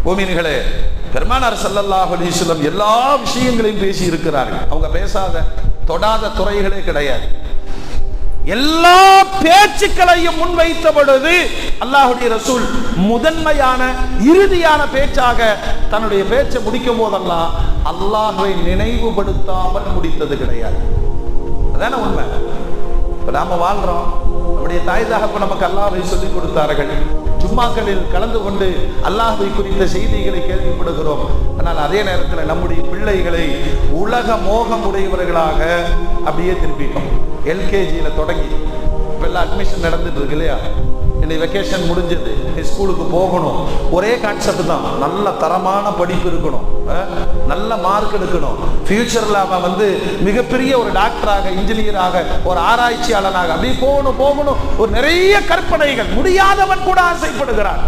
முஃமின்களே, பெருமானார் ஸல்லல்லாஹு அலைஹி வஸல்லம் எல்லா விஷயங்களையும் பேசி இருக்கிறார்கள். அவங்க பேசாத தொடாத துறைகளே கிடையாது. எல்லா பேச்சுக்களையும் முன்வைத்த பொழுது அல்லாஹ்வுடைய ரசூல் முதன்மையான இறுதியான பேச்சாக தன்னுடைய பேச்சை முடிக்கும் போதெல்லாம் அல்லாஹ்வை நினைவுபடுத்தாமல் முடித்தது கிடையாது. அதான உண்மை. இப்ப நாம வாழ்றோம், நம்முடைய தாய் தகப்பன் நமக்கு அல்லாஹ்வை சொல்லிக் கொடுத்தார்கள். ஜும்மாக்களில் கலந்து கொண்டு அல்லாஹ்வை குறித்த செய்திகளை கேள்விப்படுகிறோம். ஆனால் அதே நேரத்தில் நம்முடைய பிள்ளைகளை உலக மோகம் உடையவர்களாக அப்படியே திருப்பிட்டோம். எல்கேஜியில தொடங்கி இப்ப எல்லாம் அட்மிஷன் நடந்துட்டு இருக்கு இல்லையா? இன்னைக்கு வெக்கேஷன் முடிஞ்சது, ஸ்கூலுக்கு போகணும். ஒரே கான்செப்ட் தான், நல்ல தரமான படிப்பு இருக்கணும், நல்ல மார்க் எடுக்கணும், ஃபியூச்சர்ல அவன் மிகப்பெரிய ஒரு டாக்டராக, இன்ஜினியராக, ஒரு ஆராய்ச்சியாளனாக அப்படி போகணும். ஒரு நிறைய கற்பனைகள், முடியாதவன் கூட ஆசைப்படுகிறான்.